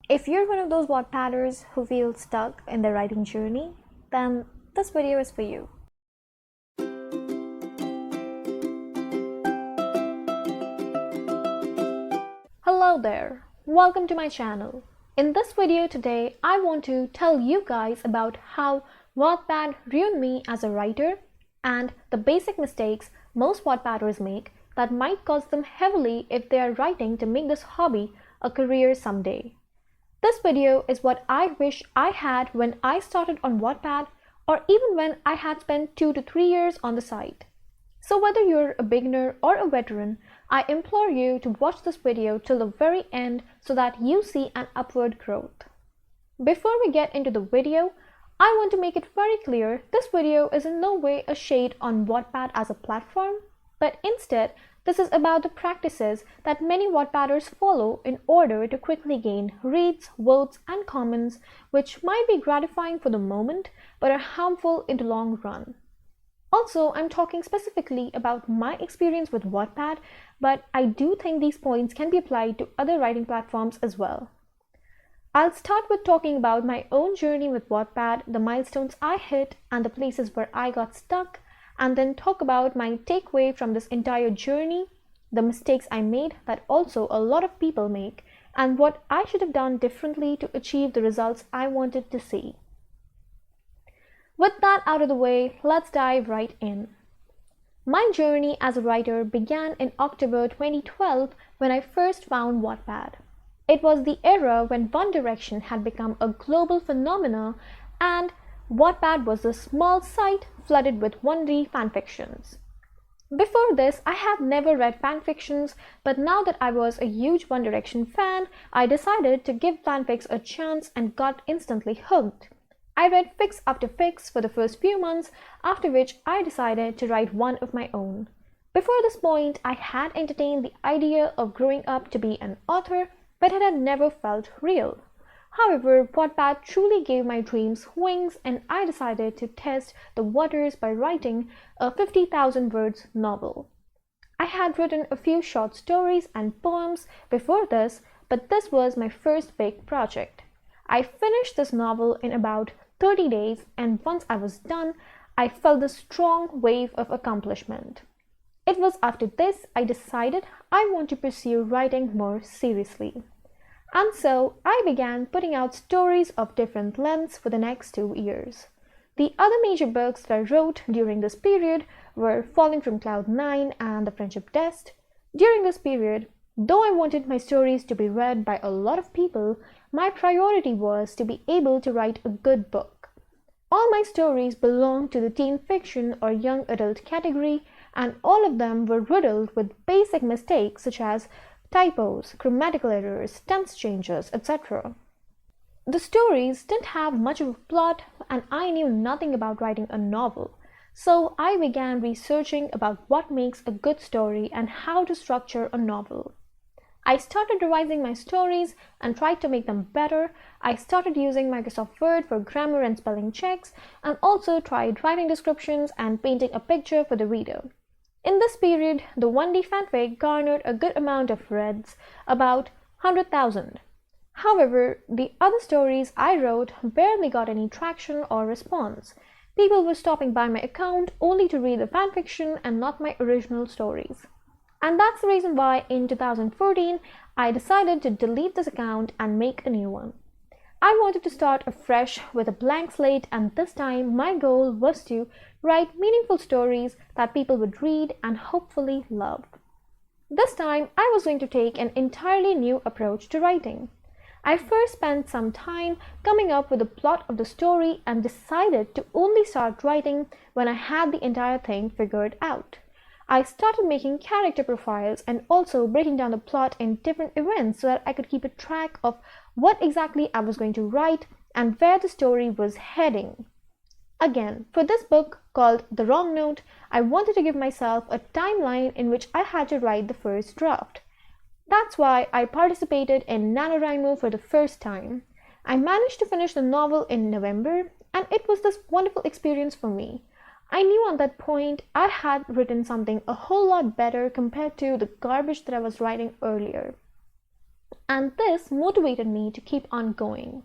If you're one of those Wattpadders who feel stuck in their writing journey, then this video is for you. Hello there, welcome to my channel. In this video today, I want to tell you guys about how Wattpad ruined me as a writer and the basic mistakes most Wattpadders make that might cost them heavily if they are writing to make this hobby a career someday. This video is what I wish I had when I started on Wattpad, or even when I had spent 2 to 3 years on the site. So whether you're a beginner or a veteran, I implore you to watch this video till the very end so that you see an upward growth. Before we get into the video, I want to make it very clear this video is in no way a shade on Wattpad as a platform, but instead this is about the practices that many Wattpadders follow in order to quickly gain reads, votes, and comments, which might be gratifying for the moment but are harmful in the long run. Also, I'm talking specifically about my experience with Wattpad, but I do think these points can be applied to other writing platforms as well. I'll start with talking about my own journey with Wattpad, the milestones I hit, and the places where I got stuck, and then talk about my takeaway from this entire journey, the mistakes I made that also a lot of people make, and what I should have done differently to achieve the results I wanted to see. With that out of the way, let's dive right in. My journey as a writer began in October 2012 when I first found Wattpad. It was the era when One Direction had become a global phenomenon and Wattpad was a small site flooded with 1D fanfictions. Before this, I had never read fanfictions, but now that I was a huge One Direction fan, I decided to give fanfics a chance and got instantly hooked. I read fics after fics for the first few months, after which I decided to write one of my own. Before this point, I had entertained the idea of growing up to be an author, but it had never felt real. However, Wattpad truly gave my dreams wings, and I decided to test the waters by writing a 50,000 words novel. I had written a few short stories and poems before this, but this was my first big project. I finished this novel in about 30 days, and once I was done, I felt a strong wave of accomplishment. It was after this I decided I want to pursue writing more seriously. And so I began putting out stories of different lengths for the next 2 years. The other major books that I wrote during this period were Falling from Cloud 9 and The Friendship Test. During this period, though I wanted my stories to be read by a lot of people, my priority was to be able to write a good book. All my stories belonged to the teen fiction or young adult category, and all of them were riddled with basic mistakes such as typos, grammatical errors, tense changes, etc. The stories didn't have much of a plot, and I knew nothing about writing a novel. So I began researching about what makes a good story and how to structure a novel. I started revising my stories and tried to make them better. I started using Microsoft Word for grammar and spelling checks, and also tried writing descriptions and painting a picture for the reader. In this period, the 1D fanfic garnered a good amount of reads, about 100,000. However, the other stories I wrote barely got any traction or response. People were stopping by my account only to read the fanfiction and not my original stories. And that's the reason why in 2014, I decided to delete this account and make a new one. I wanted to start afresh with a blank slate, and this time my goal was to write meaningful stories that people would read and hopefully love. This time I was going to take an entirely new approach to writing. I first spent some time coming up with the plot of the story and decided to only start writing when I had the entire thing figured out. I started making character profiles and also breaking down the plot in different events so that I could keep a track of what exactly I was going to write and where the story was heading. Again, for this book called The Wrong Note, I wanted to give myself a timeline in which I had to write the first draft. That's why I participated in NaNoWriMo for the first time. I managed to finish the novel in November, and it was this wonderful experience for me. I knew at that point I had written something a whole lot better compared to the garbage that I was writing earlier. and this motivated me to keep on going.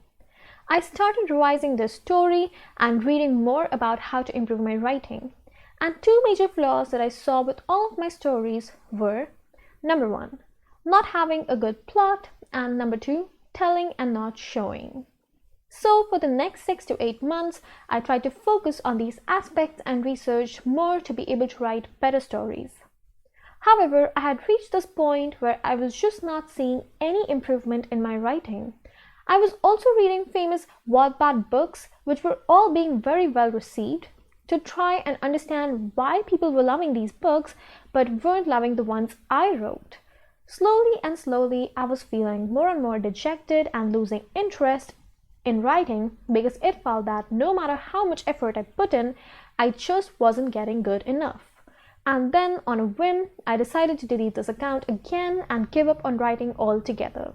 I started revising the story and reading more about how to improve my writing. And two major flaws that I saw with all of my stories were: number one, not having a good plot, and number two, telling and not showing. So for the next 6 to 8 months, I tried to focus on these aspects and research more to be able to write better stories. However, I had reached this point where I was just not seeing any improvement in my writing. I was also reading famous Wattpad books, which were all being very well received, to try and understand why people were loving these books but weren't loving the ones I wrote. Slowly and slowly, I was feeling more and more dejected and losing interest in writing because it felt that no matter how much effort I put in, I just wasn't getting good enough. And then, on a whim, I decided to delete this account again and give up on writing altogether.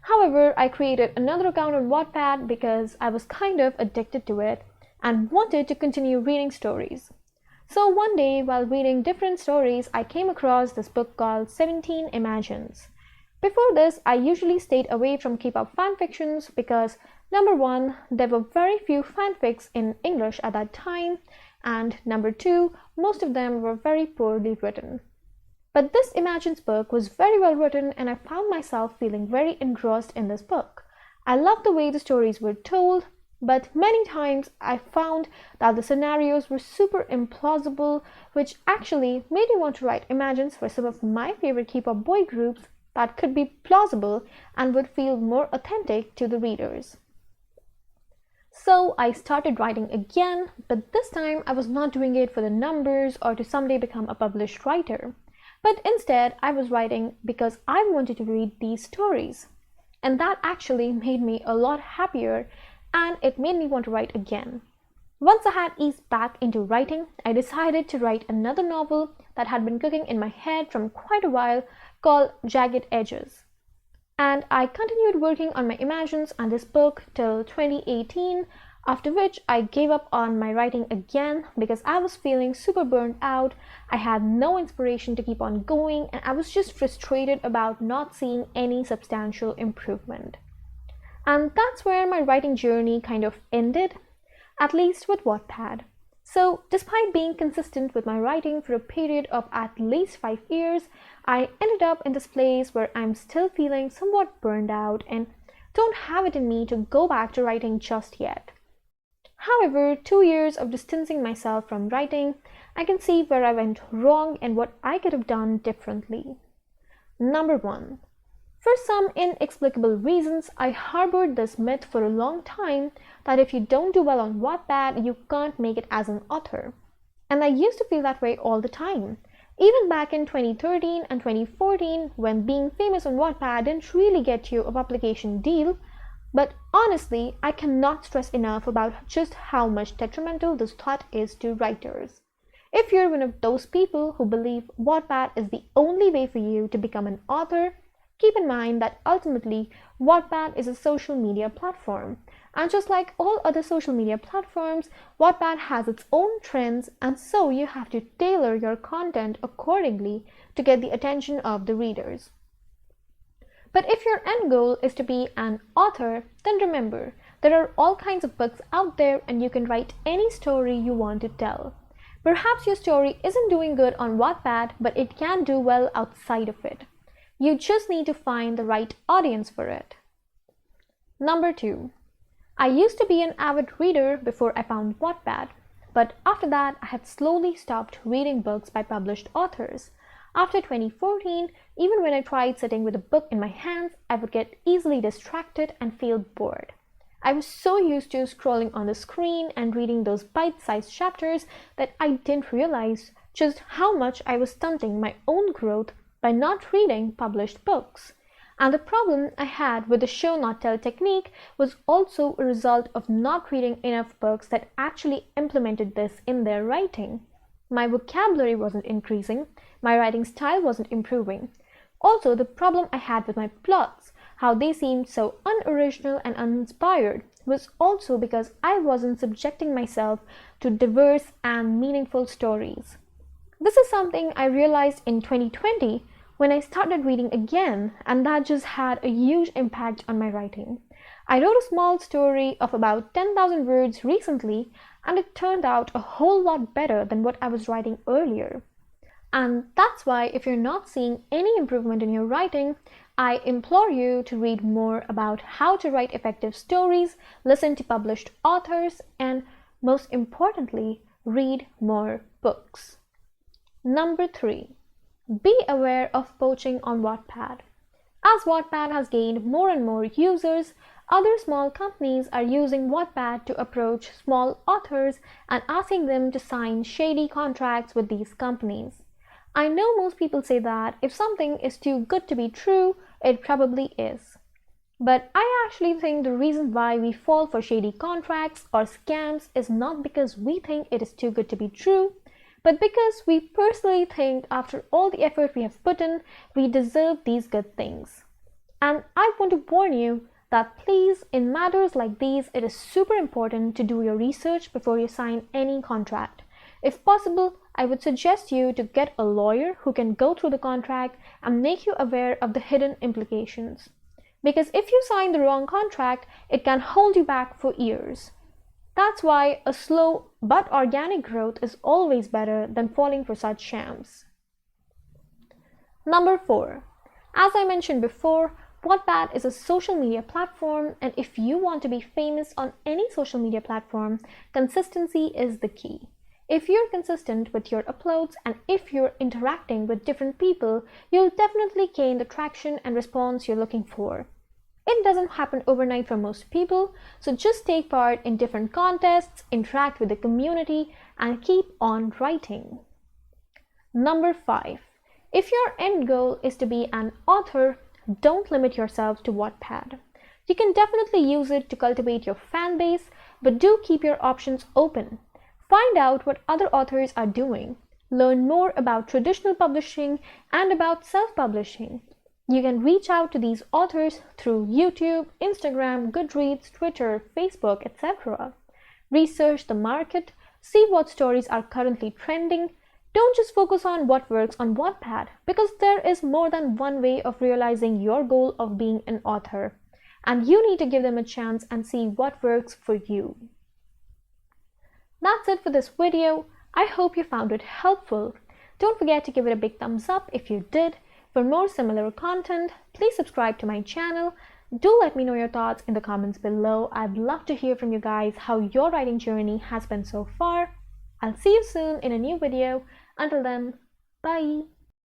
However, I created another account on Wattpad because I was kind of addicted to it and wanted to continue reading stories. So one day, while reading different stories, I came across this book called 17 Imagines. Before this, I usually stayed away from K-pop fanfictions because, number one, there were very few fanfics in English at that time, and number two, most of them were very poorly written. But this Imagines book was very well written, and I found myself feeling very engrossed in this book. I loved the way the stories were told, but many times I found that the scenarios were super implausible, which actually made me want to write Imagines for some of my favorite K-pop boy groups that could be plausible and would feel more authentic to the readers. So I started writing again, but this time I was not doing it for the numbers or to someday become a published writer. But instead, I was writing because I wanted to read these stories. And that actually made me a lot happier, and it made me want to write again. Once I had eased back into writing, I decided to write another novel that had been cooking in my head from quite a while called Jagged Edges. And I continued working on my Imagines and this book till 2018, after which I gave up on my writing again because I was feeling super burned out. I had no inspiration to keep on going, and I was just frustrated about not seeing any substantial improvement. And that's where my writing journey kind of ended, at least with Wattpad. So despite being consistent with my writing for a period of at least 5 years, I ended up in this place where I'm still feeling somewhat burned out and don't have it in me to go back to writing just yet. However, 2 years of distancing myself from writing, I can see where I went wrong and what I could have done differently. Number one, for some inexplicable reasons, I harbored this myth for a long time that if you don't do well on Wattpad, you can't make it as an author. And I used to feel that way all the time. Even back in 2013 and 2014, when being famous on Wattpad didn't really get you a publication deal. But honestly, I cannot stress enough about just how much detrimental this thought is to writers. If you're one of those people who believe Wattpad is the only way for you to become an author, keep in mind that ultimately Wattpad is a social media platform. And just like all other social media platforms, Wattpad has its own trends, and so you have to tailor your content accordingly to get the attention of the readers. But if your end goal is to be an author, then remember, there are all kinds of books out there and you can write any story you want to tell. Perhaps your story isn't doing good on Wattpad, but it can do well outside of it. You just need to find the right audience for it. Number two, I used to be an avid reader before I found Wattpad, but after that I had slowly stopped reading books by published authors. After 2014, even when I tried sitting with a book in my hands, I would get easily distracted and feel bored. I was so used to scrolling on the screen and reading those bite-sized chapters that I didn't realize just how much I was stunting my own growth by not reading published books. And the problem I had with the show not tell technique was also a result of not reading enough books that actually implemented this in their writing. My vocabulary wasn't increasing, my writing style wasn't improving. Also, the problem I had with my plots, how they seemed so unoriginal and uninspired, was also because I wasn't subjecting myself to diverse and meaningful stories. This is something I realized in 2020 when I started reading again, and that just had a huge impact on my writing. I wrote a small story of about 10,000 words recently, and it turned out a whole lot better than what I was writing earlier. And that's why, if you're not seeing any improvement in your writing, I implore you to read more about how to write effective stories, listen to published authors, and most importantly, read more books. Number 3. Be aware of poaching on Wattpad. As Wattpad has gained more and more users, other small companies are using Wattpad to approach small authors and asking them to sign shady contracts with these companies. I know most people say that if something is too good to be true, it probably is. But I actually think the reason why we fall for shady contracts or scams is not because we think it is too good to be true, but because we personally think after all the effort we have put in, we deserve these good things. And I want to warn you that please, in matters like these, it is super important to do your research before you sign any contract. If possible, I would suggest you to get a lawyer who can go through the contract and make you aware of the hidden implications. Because if you sign the wrong contract, it can hold you back for years. That's why a slow but organic growth is always better than falling for such shams. Number 4. As I mentioned before, Wattpad is a social media platform, and if you want to be famous on any social media platform, consistency is the key. If you're consistent with your uploads and if you're interacting with different people, you'll definitely gain the traction and response you're looking for. It doesn't happen overnight for most people, so just take part in different contests, interact with the community, and keep on writing. Number 5. If your end goal is to be an author, don't limit yourself to Wattpad. You can definitely use it to cultivate your fan base, but do keep your options open. Find out what other authors are doing. Learn more about traditional publishing and about self-publishing. You can reach out to these authors through YouTube, Instagram, Goodreads, Twitter, Facebook, etc. Research the market, see what stories are currently trending. Don't just focus on what works on Wattpad, because there is more than one way of realizing your goal of being an author, and you need to give them a chance and see what works for you. That's it for this video. I hope you found it helpful. Don't forget to give it a big thumbs up if you did. For more similar content, please subscribe to my channel. Do let me know your thoughts in the comments below. I'd love to hear from you guys how your writing journey has been so far. I'll see you soon in a new video. Until then, bye!